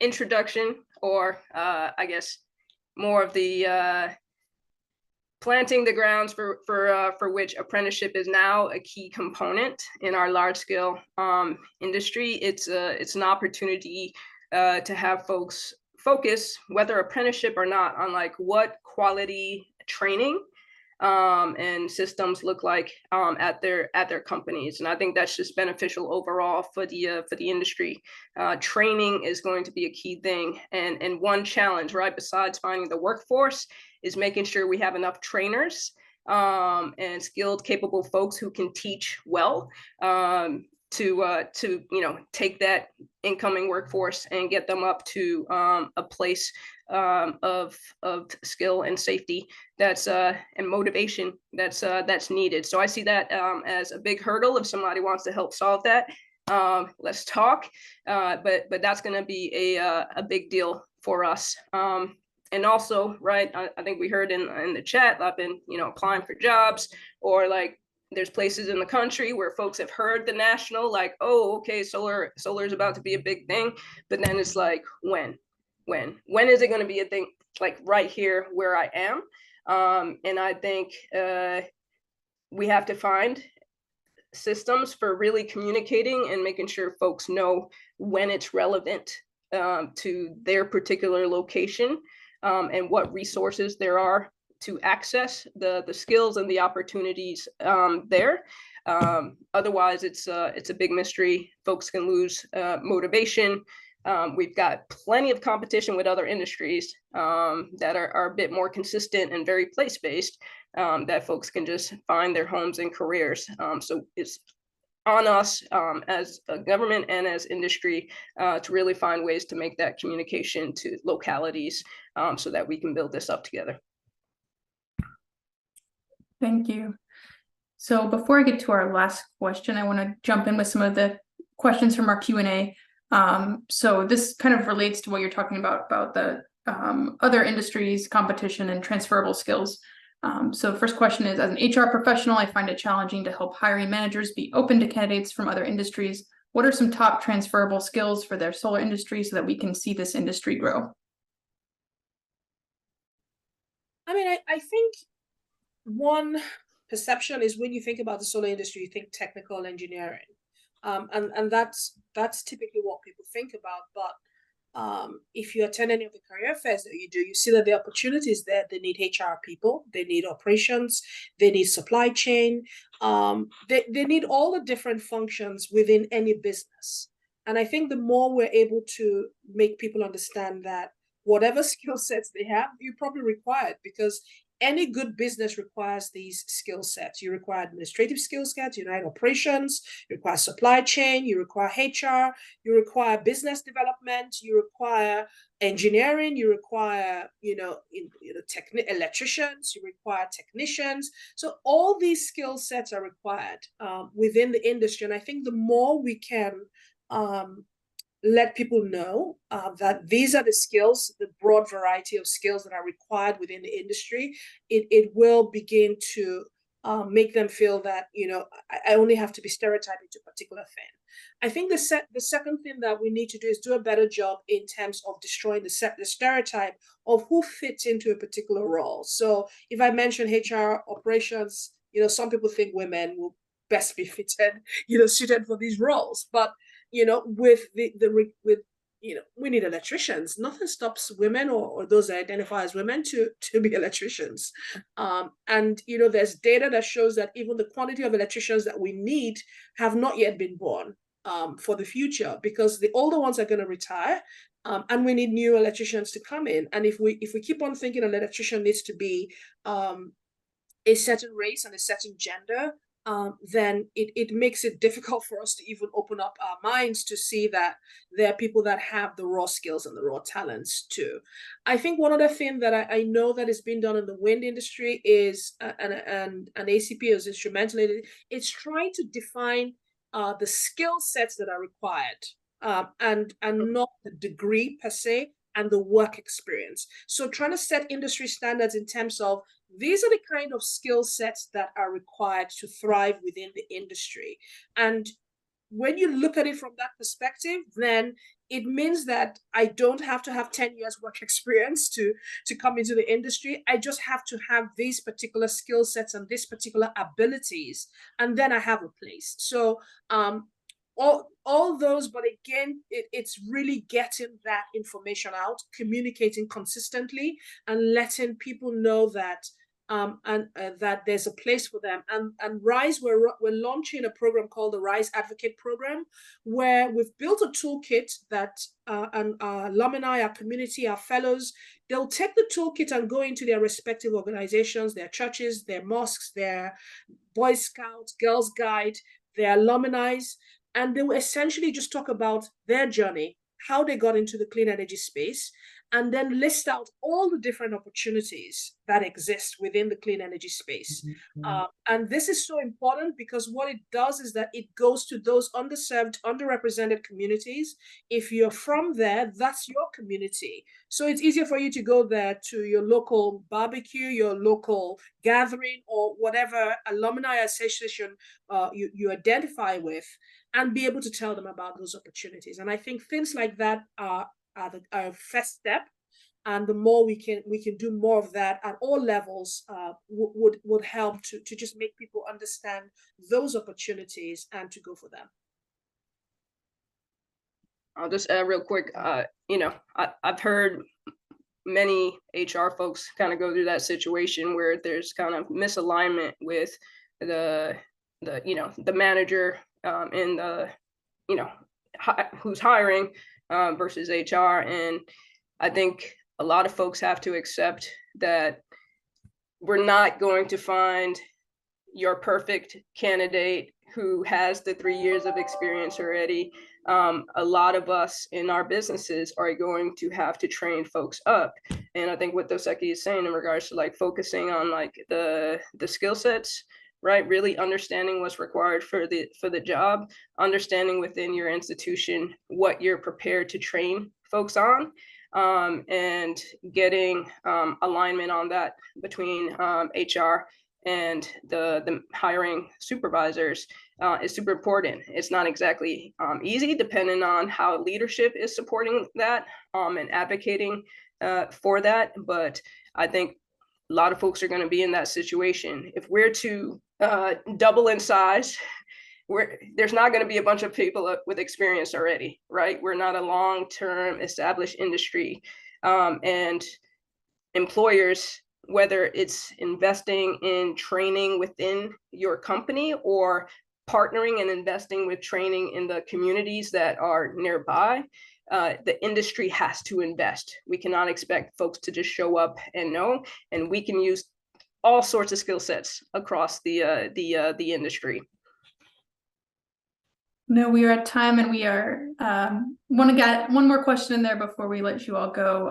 S4: introduction, or I guess more of the planting the grounds for which apprenticeship is now a key component in our large scale industry. It's an opportunity to have folks focus, whether apprenticeship or not, on like what quality training and systems look like at their companies. And I think that's just beneficial overall for the industry. Training is going to be a key thing. And one challenge, right, besides finding the workforce, is making sure we have enough trainers and skilled, capable folks who can teach well, to take that incoming workforce and get them up to a place of skill and safety that's and motivation that's needed. So I see that as a big hurdle. If somebody wants to help solve that, let's talk. But that's going to be a big deal for us. And also, right, I think we heard in the chat, I've been, applying for jobs, or like there's places in the country where folks have heard the national, like, oh, okay, solar is about to be a big thing. But then it's like, when is it going to be a thing, like right here where I am? And I think we have to find systems for really communicating and making sure folks know when it's relevant to their particular location, and what resources there are to access the skills and the opportunities there. Otherwise, it's a big mystery. Folks can lose motivation. We've got plenty of competition with other industries that are a bit more consistent and very place-based, that folks can just find their homes and careers. So it's on us as a government and as industry to really find ways to make that communication to localities, so that we can build this up together.
S1: Thank you. So before I get to our last question, I want to jump in with some of the questions from our Q&A. So this kind of relates to what you're talking about the other industries, competition, and transferable skills. So the first question is, as an HR professional, I find it challenging to help hiring managers be open to candidates from other industries. What are some top transferable skills for their solar industry so that we can see this industry grow?
S2: I mean, I think one perception is when you think about the solar industry, you think technical engineering. And that's typically what people think about. But if you attend any of the career fairs that you do, you see that the opportunities there. They need HR people, they need operations, they need supply chain, they need all the different functions within any business. And I think the more we're able to make people understand that whatever skill sets they have, you probably require it, because any good business requires these skill sets. You require administrative skill sets, you require operations, you require supply chain, you require HR, you require business development, you require engineering, you require, electricians, you require technicians. So all these skill sets are required within the industry. And I think the more we can let people know that these are the skills, the broad variety of skills that are required within the industry, it will begin to make them feel that, I only have to be stereotyping to a particular thing. I think the second thing that we need to do is do a better job in terms of destroying the stereotype of who fits into a particular role. So if I mention HR operations, some people think women will best be fitted, suited for these roles. But with we need electricians. Nothing stops women or those that identify as women to be electricians. And there's data that shows that even the quantity of electricians that we need have not yet been born for the future, because the older ones are going to retire, and we need new electricians to come in. And if we keep on thinking an electrician needs to be a certain race and a certain gender, then it makes it difficult for us to even open up our minds to see that there are people that have the raw skills and the raw talents too. I think one other thing that I know that is being done in the wind industry is, and ACP is instrumental in it, it's trying to define the skill sets that are required, and not the degree per se, and the work experience. So trying to set industry standards in terms of these are the kind of skill sets that are required to thrive within the industry. And when you look at it from that perspective, then it means that I don't have to have 10 years work experience to come into the industry. I just have to have these particular skill sets and these particular abilities, and then I have a place. So all those, but again, it's really getting that information out, communicating consistently, and letting people know that and that there's a place for them. And RISE, we're launching a program called the RISE Advocate Program, where we've built a toolkit that and our alumni, our community, our fellows, they'll take the toolkit and go into their respective organizations, their churches, their mosques, their Boy Scouts, Girls Guide, their alumni, and they will essentially just talk about their journey, how they got into the clean energy space, and then list out all the different opportunities that exist within the clean energy space. And this is so important because what it does is that it goes to those underserved, underrepresented communities. If you're from there, that's your community. So it's easier for you to go there to your local barbecue, your local gathering, or whatever alumni association you identify with, and be able to tell them about those opportunities. And I think things like that are the first step, and the more we can do more of that at all levels would help to just make people understand those opportunities and to go for them.
S4: I'll just add real quick. I've heard many HR folks kind of go through that situation where there's kind of misalignment with the manager and who's hiring versus HR. And I think a lot of folks have to accept that we're not going to find your perfect candidate who has the 3 years of experience already. A lot of us in our businesses are going to have to train folks up. And I think what Doseki is saying in regards to like focusing on like the skill sets, right? Really understanding what's required for the job, understanding within your institution what you're prepared to train folks on, and getting alignment on that between HR and the hiring supervisors is super important. It's not exactly easy, depending on how leadership is supporting that and advocating for that. But I think a lot of folks are going to be in that situation. If we're to double in size, there's not going to be a bunch of people with experience already, right? We're not a long-term established industry, and employers, whether it's investing in training within your company or partnering and investing with training in the communities that are nearby, the industry has to invest. We cannot expect folks to just show up and know, and we can use all sorts of skill sets across the industry.
S1: No, we are at time, and we are want to get one more question in there before we let you all go.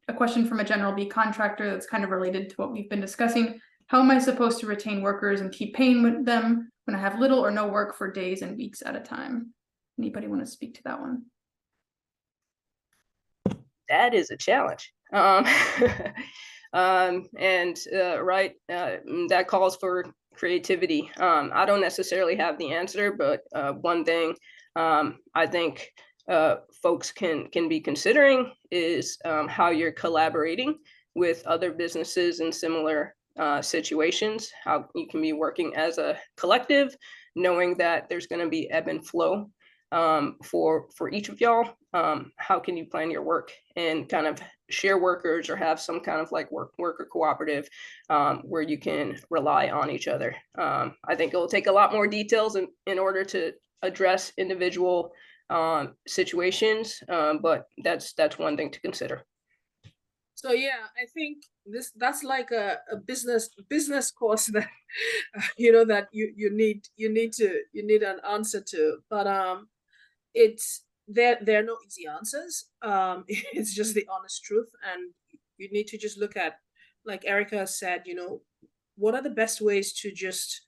S1: A question from a General B contractor that's kind of related to what we've been discussing. How am I supposed to retain workers and keep paying with them when I have little or no work for days and weeks at a time? Anybody want to speak to that one?
S4: That is a challenge. That calls for creativity. I don't necessarily have the answer, but one thing I think folks can be considering is how you're collaborating with other businesses in similar situations, how you can be working as a collective, knowing that there's going to be ebb and flow for each of y'all. How can you plan your work and kind of share workers or have some kind of like worker cooperative where you can rely on each other? I think it will take a lot more details in order to address individual situations, but that's one thing to consider.
S2: So yeah, I think that's like a business course that that you need an answer to. But there are no easy answers. It's just the honest truth, and you need to just look at, like Erica said, what are the best ways to just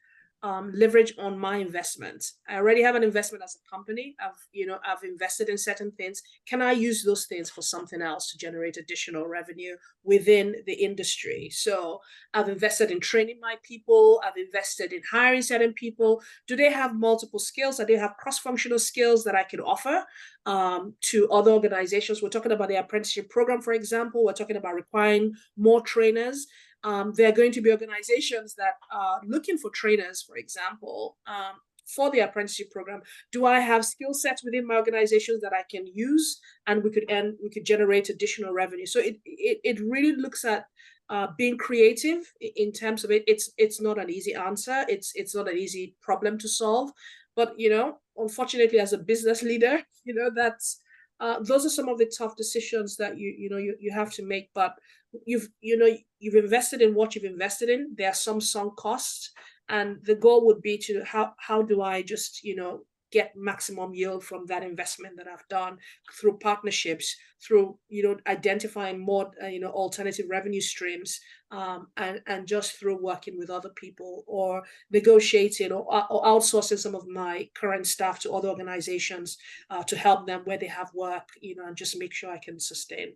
S2: leverage on my investment. I already have an investment as a company. I've invested in certain things. Can I use those things for something else to generate additional revenue within the industry? So I've invested in training my people. I've invested in hiring certain people. Do they have multiple skills? Do they have cross-functional skills that I can offer to other organizations? We're talking about the apprenticeship program, for example. We're talking about requiring more trainers. There are going to be organizations that are looking for trainers, for example, for the apprenticeship program. Do I have skill sets within my organizations that I can use, and we could generate additional revenue? So it really looks at being creative in terms of it. It's not an easy answer. It's not an easy problem to solve. But, unfortunately, as a business leader, that's those are some of the tough decisions that you have to make. But you've invested in what you've invested in. There are some sunk costs, and the goal would be to how do I just get maximum yield from that investment that I've done through partnerships, through identifying more alternative revenue streams, and just through working with other people, or negotiating or outsourcing some of my current staff to other organizations to help them where they have work, and just make sure I can sustain.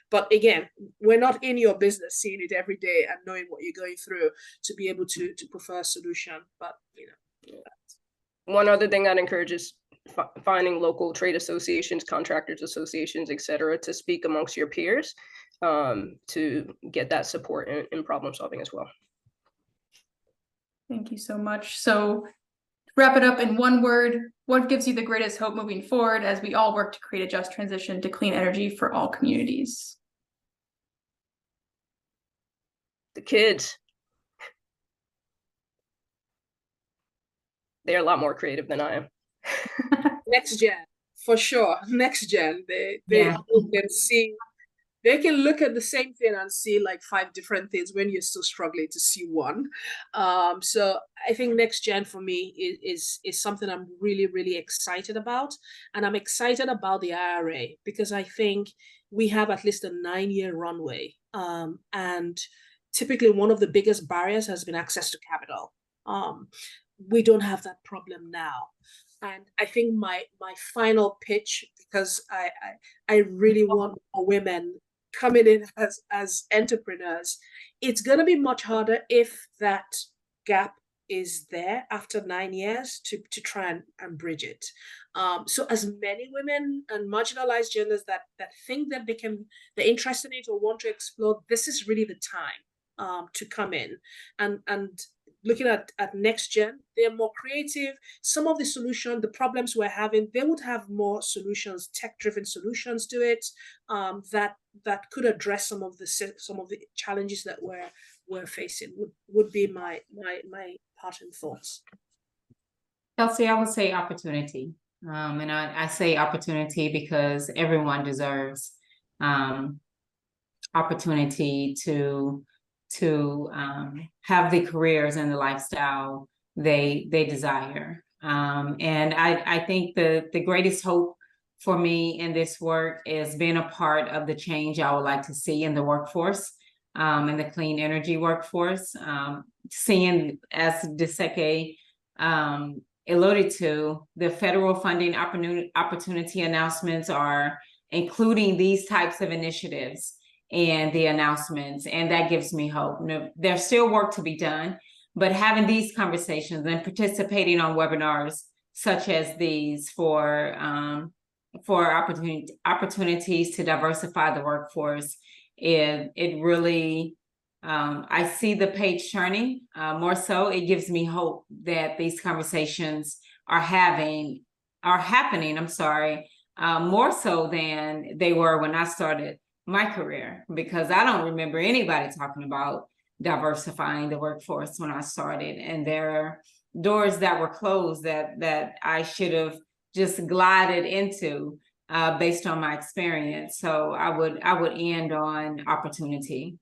S2: But again, we're not in your business seeing it every day and knowing what you're going through to be able to prefer a solution. But
S4: one other thing I'd encourage is finding local trade associations, contractors associations, et cetera, to speak amongst your peers, to get that support in problem solving as well.
S1: Thank you so much. So to wrap it up in one word, what gives you the greatest hope moving forward as we all work to create a just transition to clean energy for all communities?
S4: The kids. They're a lot more creative than I am.
S2: Next gen, for sure. Next gen, they can see, they can look at the same thing and see like 5 different things when you're still struggling to see one. So I think next gen for me is something I'm really, really excited about. And I'm excited about the IRA because I think we have at least a 9-year runway. And typically one of the biggest barriers has been access to capital. We don't have that problem now. And I think my final pitch, because I really want more women coming in as entrepreneurs, it's going to be much harder if that gap is there after 9 years to try and bridge it. So as many women and marginalized genders that think that they're interested in it or want to explore, this is really the time to come in. And looking at next gen, they're more creative. Some of the solutions, the problems we're having, they would have more solutions, tech-driven solutions to it, that could address some of the challenges that we're facing. Would be my parting thoughts.
S3: Kelsey, I would say opportunity, and I say opportunity because everyone deserves opportunity to have the careers and the lifestyle they desire. And I think the greatest hope for me in this work is being a part of the change I would like to see in the workforce, in the clean energy workforce. Seeing, as Deseke alluded to, the federal funding opportunity announcements are including these types of initiatives and the announcements, and that gives me hope. There's still work to be done, but having these conversations and participating on webinars such as these for opportunities to diversify the workforce, it really, I see the page turning. More so, it gives me hope that these conversations are happening. More so than they were when I started my career, because I don't remember anybody talking about diversifying the workforce when I started, and there are doors that were closed that I should have just glided into based on my experience. So I would end on opportunity.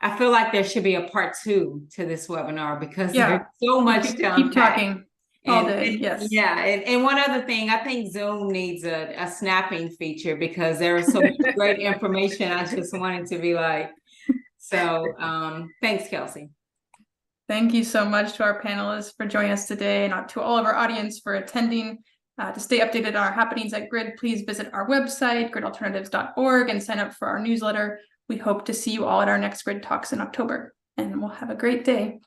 S3: I feel like there should be a part 2 to this webinar because there's so much to
S1: keep talking. All day, yes.
S3: Yeah, and one other thing, I think Zoom needs a snapping feature because there is so much great information. I just wanted to be like, so thanks, Kelsey.
S1: Thank you so much to our panelists for joining us today, and to all of our audience for attending. To stay updated on our happenings at GRID, please visit our website, gridalternatives.org, and sign up for our newsletter. We hope to see you all at our next GRID Talks in October, and we'll have a great day.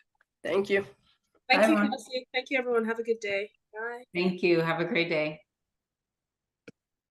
S4: Thank you.
S2: Thank
S1: Bye,
S2: you,
S1: everyone.
S2: Kelsey. Thank you, everyone. Have a good day. Bye.
S3: Thank you. Have a great day.